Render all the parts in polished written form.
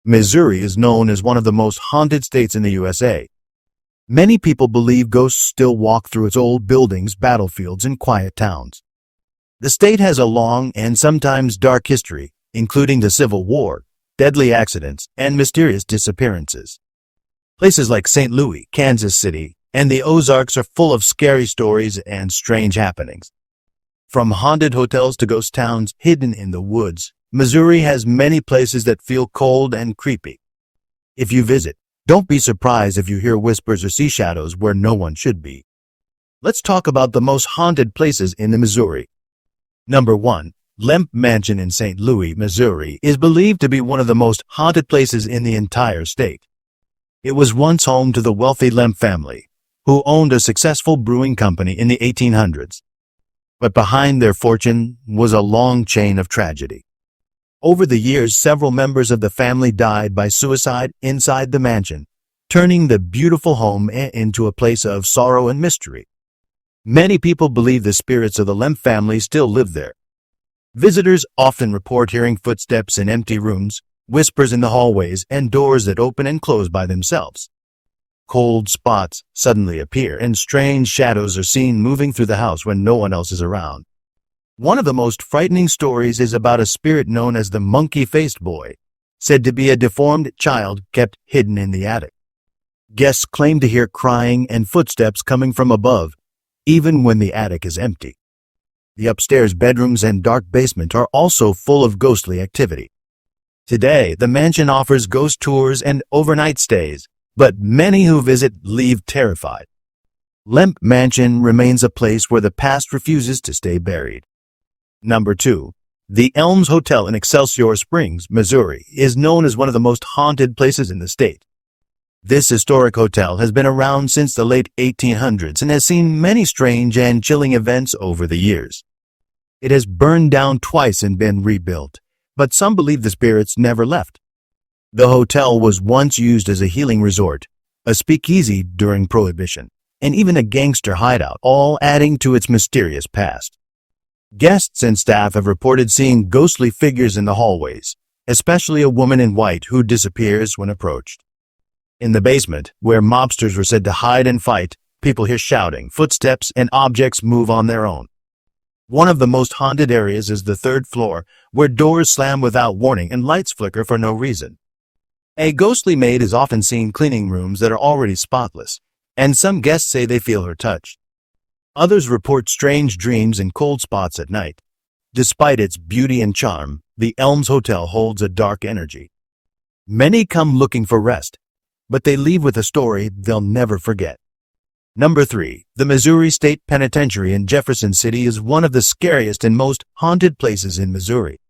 Missouri is known as one of the most haunted states in the USA. Many people believe ghosts still walk through its old buildings, battlefields, and quiet towns. The state has a long and sometimes dark history, including the Civil War, deadly accidents, and mysterious disappearances. Places like St. Louis, Kansas City, and the Ozarks are full of scary stories and strange happenings. From haunted hotels to ghost towns hidden in the woods, Missouri has many places that feel cold and creepy. If you visit, don't be surprised if you hear whispers or see shadows where no one should be. Let's talk about the most haunted places in the Missouri. Number 1. Lemp Mansion in St. Louis, Missouri is believed to be one of the most haunted places in the entire state. It was once home to the wealthy Lemp family, who owned a successful brewing company in the 1800s. But behind their fortune was a long chain of tragedy. Over the years, several members of the family died by suicide inside the mansion, turning the beautiful home into a place of sorrow and mystery. Many people believe the spirits of the Lemp family still live there. Visitors often report hearing footsteps in empty rooms, whispers in the hallways, and doors that open and close by themselves. Cold spots suddenly appear, and strange shadows are seen moving through the house when no one else is around. One of the most frightening stories is about a spirit known as the monkey-faced boy, said to be a deformed child kept hidden in the attic. Guests claim to hear crying and footsteps coming from above, even when the attic is empty. The upstairs bedrooms and dark basement are also full of ghostly activity. Today, the mansion offers ghost tours and overnight stays, but many who visit leave terrified. Lemp Mansion remains a place where the past refuses to stay buried. Number 2. The Elms Hotel in Excelsior Springs, Missouri, is known as one of the most haunted places in the state. This historic hotel has been around since the late 1800s and has seen many strange and chilling events over the years. It has burned down twice and been rebuilt, but some believe the spirits never left. The hotel was once used as a healing resort, a speakeasy during Prohibition, and even a gangster hideout, all adding to its mysterious past. Guests and staff have reported seeing ghostly figures in the hallways, especially a woman in white who disappears when approached. In the basement, where mobsters were said to hide and fight, people hear shouting, footsteps, and objects move on their own. One of the most haunted areas is the third floor, where doors slam without warning and lights flicker for no reason. A ghostly maid is often seen cleaning rooms that are already spotless, and some guests say they feel her touch. Others report strange dreams and cold spots at night. Despite its beauty and charm, the Elms Hotel holds a dark energy. Many come looking for rest, but they leave with a story they'll never forget. Number 3. The Missouri State Penitentiary in Jefferson City is one of the scariest and most haunted places in Missouri.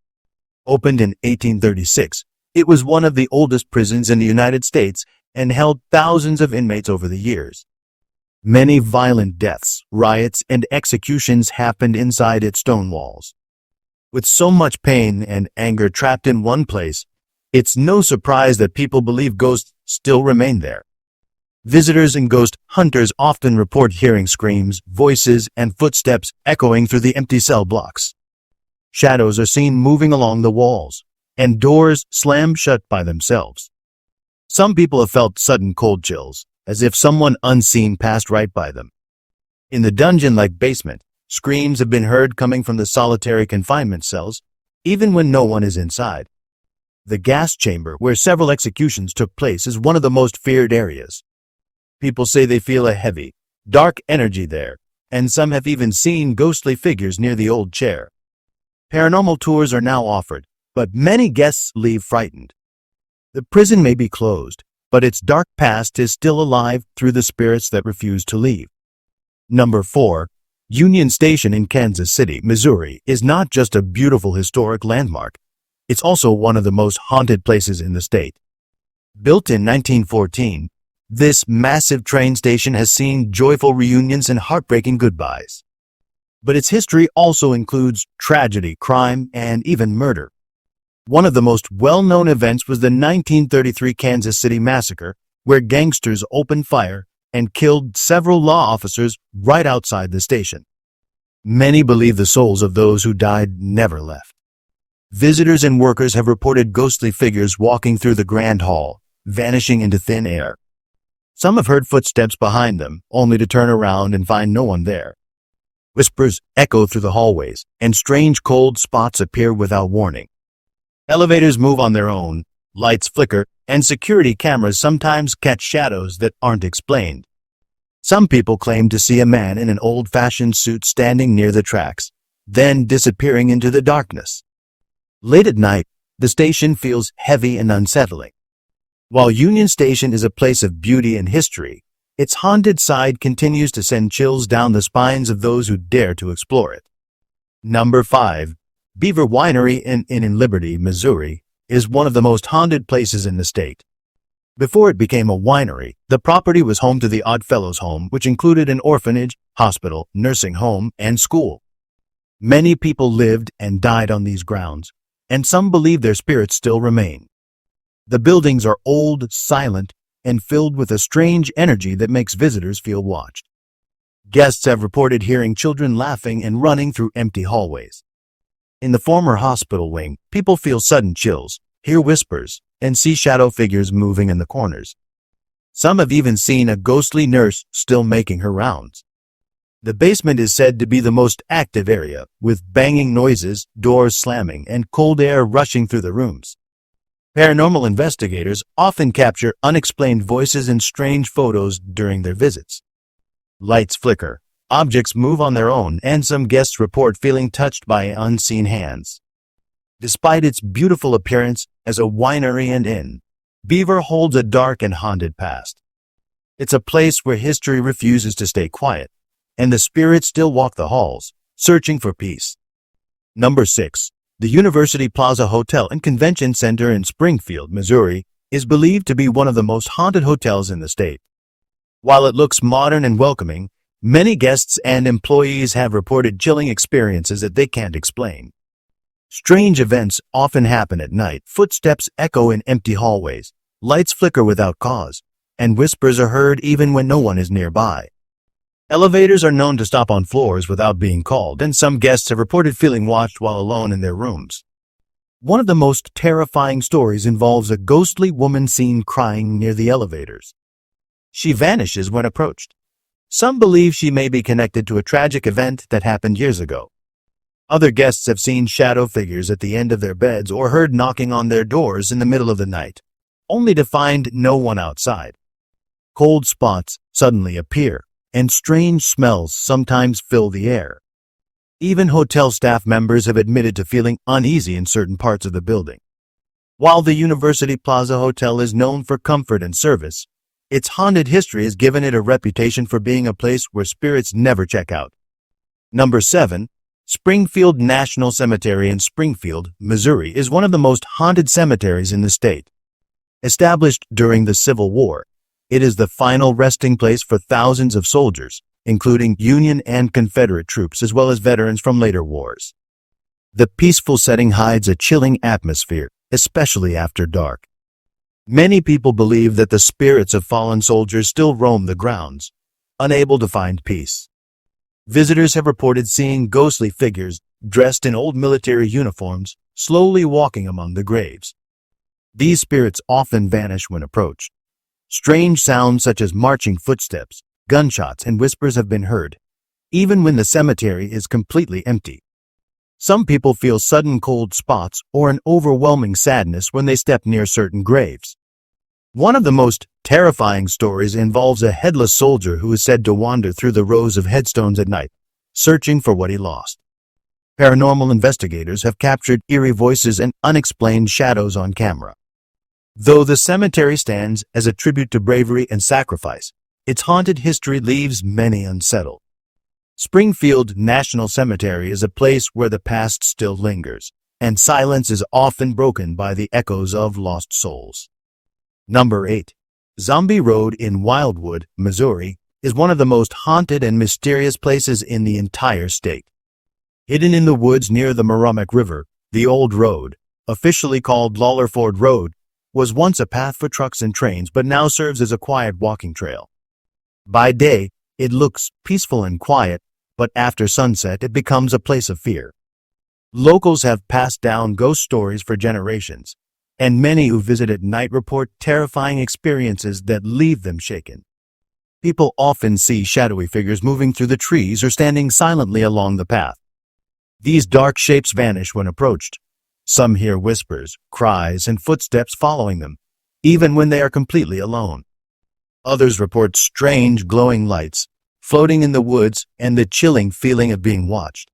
Opened in 1836, it was one of the oldest prisons in the United States and held thousands of inmates over the years. Many violent deaths, riots, and executions happened inside its stone walls. With so much pain and anger trapped in one place, it's no surprise that people believe ghosts still remain there. Visitors and ghost hunters often report hearing screams, voices, and footsteps echoing through the empty cell blocks. Shadows are seen moving along the walls, and doors slam shut by themselves. Some people have felt sudden cold chills, as if someone unseen passed right by them. In the dungeon-like basement, screams have been heard coming from the solitary confinement cells, even when no one is inside. The gas chamber, where several executions took place, is one of the most feared areas. People say they feel a heavy, dark energy there, and some have even seen ghostly figures near the old chair. Paranormal tours are now offered, but many guests leave frightened. The prison may be closed, but its dark past is still alive through the spirits that refuse to leave. Number 4. Union Station in Kansas City, Missouri, is not just a beautiful historic landmark. It's also one of the most haunted places in the state. Built in 1914, this massive train station has seen joyful reunions and heartbreaking goodbyes. But its history also includes tragedy, crime, and even murder. One of the most well-known events was the 1933 Kansas City massacre, where gangsters opened fire and killed several law officers right outside the station. Many believe the souls of those who died never left. Visitors and workers have reported ghostly figures walking through the Grand Hall, vanishing into thin air. Some have heard footsteps behind them, only to turn around and find no one there. Whispers echo through the hallways, and strange cold spots appear without warning. Elevators move on their own, lights flicker, and security cameras sometimes catch shadows that aren't explained. Some people claim to see a man in an old-fashioned suit standing near the tracks, then disappearing into the darkness. Late at night, the station feels heavy and unsettling. While Union Station is a place of beauty and history, its haunted side continues to send chills down the spines of those who dare to explore it. Number 5. Beaver Winery in Liberty, Missouri, is one of the most haunted places in the state. Before it became a winery, the property was home to the Oddfellows home, which included an orphanage, hospital, nursing home, and school. Many people lived and died on these grounds, and some believe their spirits still remain. The buildings are old, silent, and filled with a strange energy that makes visitors feel watched. Guests have reported hearing children laughing and running through empty hallways. In the former hospital wing, people feel sudden chills, hear whispers, and see shadow figures moving in the corners. Some have even seen a ghostly nurse still making her rounds. The basement is said to be the most active area, with banging noises, doors slamming, and cold air rushing through the rooms. Paranormal investigators often capture unexplained voices and strange photos during their visits. Lights flicker, objects move on their own, and some guests report feeling touched by unseen hands. Despite its beautiful appearance as a winery and inn, Beaver holds a dark and haunted past. It's a place where history refuses to stay quiet, and the spirits still walk the halls, searching for peace. Number 6. The University Plaza Hotel and Convention Center in Springfield, Missouri, is believed to be one of the most haunted hotels in the state. While it looks modern and welcoming, many guests and employees have reported chilling experiences that they can't explain. Strange events often happen at night. Footsteps echo in empty hallways, lights flicker without cause, and whispers are heard even when no one is nearby. Elevators are known to stop on floors without being called, and some guests have reported feeling watched while alone in their rooms. One of the most terrifying stories involves a ghostly woman seen crying near the elevators. She vanishes when approached. Some believe she may be connected to a tragic event that happened years ago. Other guests have seen shadow figures at the end of their beds or heard knocking on their doors in the middle of the night, only to find no one outside. Cold spots suddenly appear, and strange smells sometimes fill the air. Even hotel staff members have admitted to feeling uneasy in certain parts of the building. While the University Plaza Hotel is known for comfort and service, its haunted history has given it a reputation for being a place where spirits never check out. Number 7. Springfield National Cemetery in Springfield, Missouri is one of the most haunted cemeteries in the state. Established during the Civil War, it is the final resting place for thousands of soldiers, including Union and Confederate troops as well as veterans from later wars. The peaceful setting hides a chilling atmosphere, especially after dark. Many people believe that the spirits of fallen soldiers still roam the grounds, unable to find peace. Visitors have reported seeing ghostly figures dressed in old military uniforms slowly walking among the graves. These spirits often vanish when approached. Strange sounds such as marching footsteps, gunshots, and whispers have been heard, even when the cemetery is completely empty. Some people feel sudden cold spots or an overwhelming sadness when they step near certain graves. One of the most terrifying stories involves a headless soldier who is said to wander through the rows of headstones at night, searching for what he lost. Paranormal investigators have captured eerie voices and unexplained shadows on camera. Though the cemetery stands as a tribute to bravery and sacrifice, its haunted history leaves many unsettled. Springfield National Cemetery is a place where the past still lingers, and silence is often broken by the echoes of lost souls. Number 8. Zombie Road in Wildwood, Missouri, is one of the most haunted and mysterious places in the entire state. Hidden in the woods near the Merrimack River, the old road, officially called Lawlerford Road, was once a path for trucks and trains but now serves as a quiet walking trail. By day, it looks peaceful and quiet, but after sunset it becomes a place of fear. Locals have passed down ghost stories for generations, and many who visit at night report terrifying experiences that leave them shaken. People often see shadowy figures moving through the trees or standing silently along the path. These dark shapes vanish when approached. Some hear whispers, cries, and footsteps following them, even when they are completely alone. Others report strange glowing lights floating in the woods and the chilling feeling of being watched.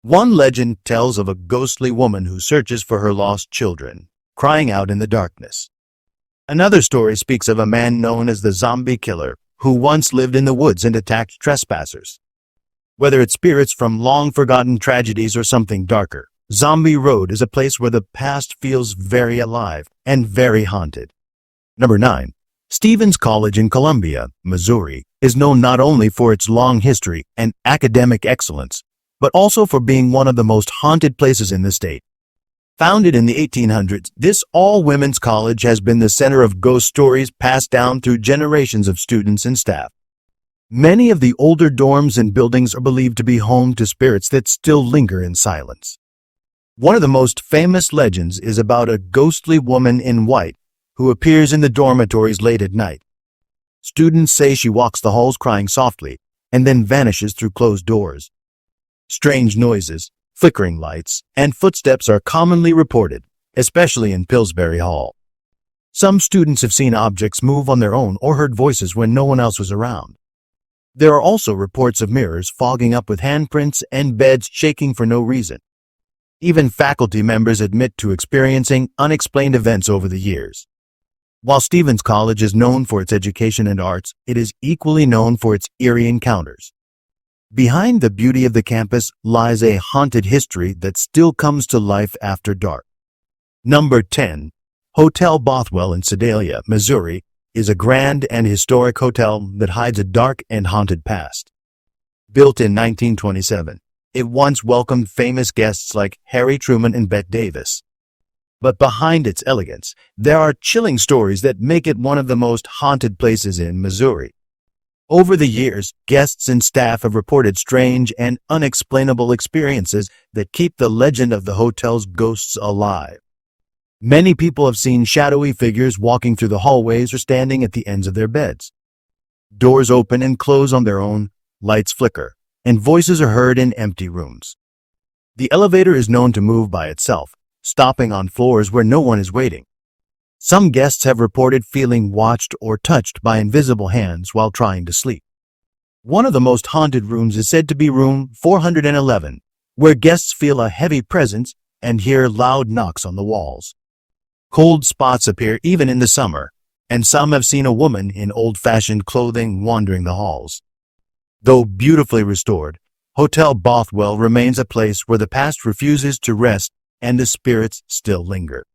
One legend tells of a ghostly woman who searches for her lost children, crying out in the darkness. Another story speaks of a man known as the zombie killer who once lived in the woods and attacked trespassers. Whether it's spirits from long-forgotten tragedies or something darker, Zombie Road is a place where the past feels very alive and very haunted. Number 9. Stevens College in Columbia, Missouri, is known not only for its long history and academic excellence, but also for being one of the most haunted places in the state. Founded in the 1800s, this all-women's college has been the center of ghost stories passed down through generations of students and staff. Many of the older dorms and buildings are believed to be home to spirits that still linger in silence. One of the most famous legends is about a ghostly woman in white who appears in the dormitories late at night. Students say she walks the halls crying softly and then vanishes through closed doors. Strange noises, flickering lights, and footsteps are commonly reported, especially in Pillsbury Hall. Some students have seen objects move on their own or heard voices when no one else was around. There are also reports of mirrors fogging up with handprints and beds shaking for no reason. Even faculty members admit to experiencing unexplained events over the years. While Stevens College is known for its education and arts, it is equally known for its eerie encounters. Behind the beauty of the campus lies a haunted history that still comes to life after dark. Number 10. Hotel Bothwell in Sedalia, Missouri, is a grand and historic hotel that hides a dark and haunted past. Built in 1927, it once welcomed famous guests like Harry Truman and Bette Davis. But behind its elegance, there are chilling stories that make it one of the most haunted places in Missouri. Over the years, guests and staff have reported strange and unexplainable experiences that keep the legend of the hotel's ghosts alive. Many people have seen shadowy figures walking through the hallways or standing at the ends of their beds. Doors open and close on their own, lights flicker, and voices are heard in empty rooms. The elevator is known to move by itself, stopping on floors where no one is waiting. Some guests have reported feeling watched or touched by invisible hands while trying to sleep. One of the most haunted rooms is said to be room 411, where guests feel a heavy presence and hear loud knocks on the walls. Cold spots appear even in the summer, and some have seen a woman in old-fashioned clothing wandering the halls. Though beautifully restored, Hotel Bothwell remains a place where the past refuses to rest and the spirits still linger.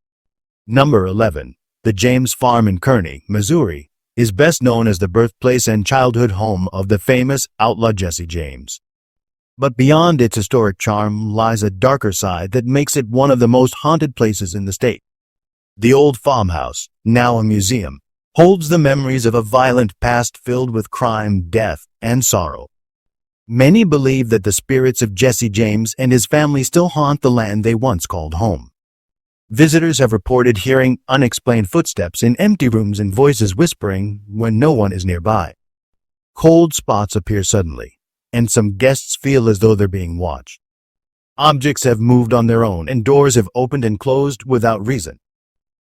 Number 11. The James Farm in Kearney, Missouri, is best known as the birthplace and childhood home of the famous outlaw Jesse James. But beyond its historic charm lies a darker side that makes it one of the most haunted places in the state. The old farmhouse, now a museum, holds the memories of a violent past filled with crime, death, and sorrow. Many believe that the spirits of Jesse James and his family still haunt the land they once called home. Visitors have reported hearing unexplained footsteps in empty rooms and voices whispering when no one is nearby. Cold spots appear suddenly, and some guests feel as though they're being watched. Objects have moved on their own, and doors have opened and closed without reason.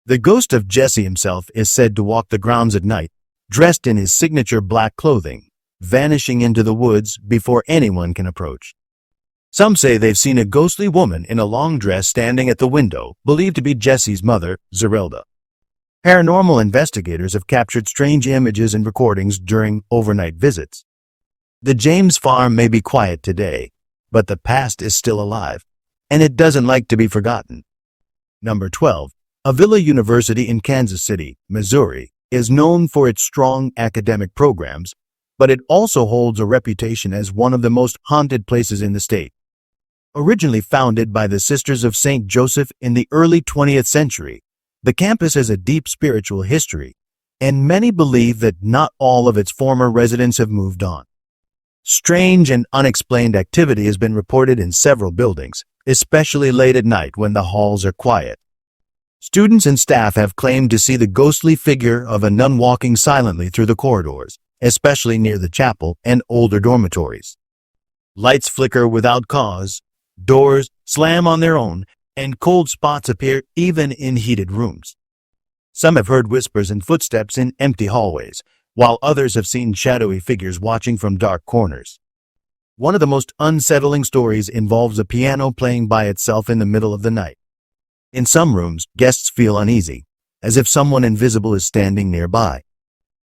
The ghost of Jesse himself is said to walk the grounds at night, dressed in his signature black clothing, vanishing into the woods before anyone can approach. Some say they've seen a ghostly woman in a long dress standing at the window, believed to be Jesse's mother, Zerelda. Paranormal investigators have captured strange images and recordings during overnight visits. The James Farm may be quiet today, but the past is still alive, and it doesn't like to be forgotten. Number 12. Avila University in Kansas City, Missouri, is known for its strong academic programs, but it also holds a reputation as one of the most haunted places in the state. Originally founded by the Sisters of St. Joseph in the early 20th century, the campus has a deep spiritual history, and many believe that not all of its former residents have moved on. Strange and unexplained activity has been reported in several buildings, especially late at night when the halls are quiet. Students and staff have claimed to see the ghostly figure of a nun walking silently through the corridors, especially near the chapel and older dormitories. Lights flicker without cause, doors slam on their own, and cold spots appear even in heated rooms. Some have heard whispers and footsteps in empty hallways, while others have seen shadowy figures watching from dark corners. One of the most unsettling stories involves a piano playing by itself in the middle of the night. In some rooms, guests feel uneasy, as if someone invisible is standing nearby.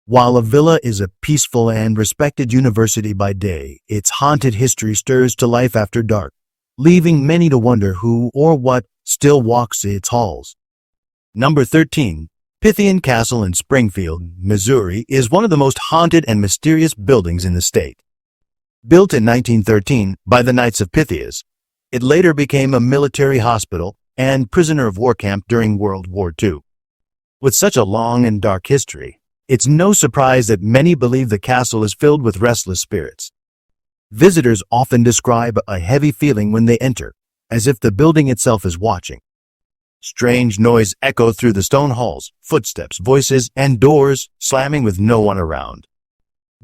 While Avila is a peaceful and respected university by day, its haunted history stirs to life after dark, leaving many to wonder who or what still walks its halls. Number 13. Pythian Castle in Springfield, Missouri is one of the most haunted and mysterious buildings in the state. Built in 1913 by the Knights of Pythias, it later became a military hospital and prisoner of war camp during World War II. With such a long and dark history, it's no surprise that many believe the castle is filled with restless spirits. Visitors often describe a heavy feeling when they enter, as if the building itself is watching. Strange noise echoes through the stone halls, footsteps, voices, and doors slamming with no one around.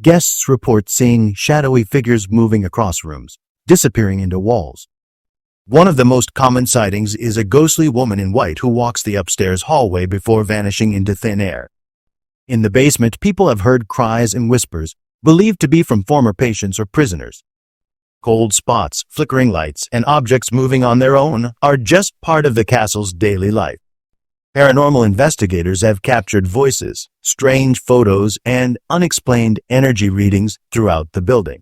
Guests report seeing shadowy figures moving across rooms, disappearing into walls. One of the most common sightings is a ghostly woman in white who walks the upstairs hallway before vanishing into thin air. In the basement, people have heard cries and whispers, believed to be from former patients or prisoners. Cold spots, flickering lights, and objects moving on their own are just part of the castle's daily life. Paranormal investigators have captured voices, strange photos, and unexplained energy readings throughout the building.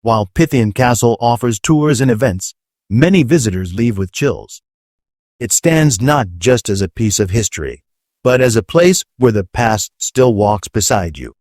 While Pythian Castle offers tours and events, many visitors leave with chills. It stands not just as a piece of history, but as a place where the past still walks beside you.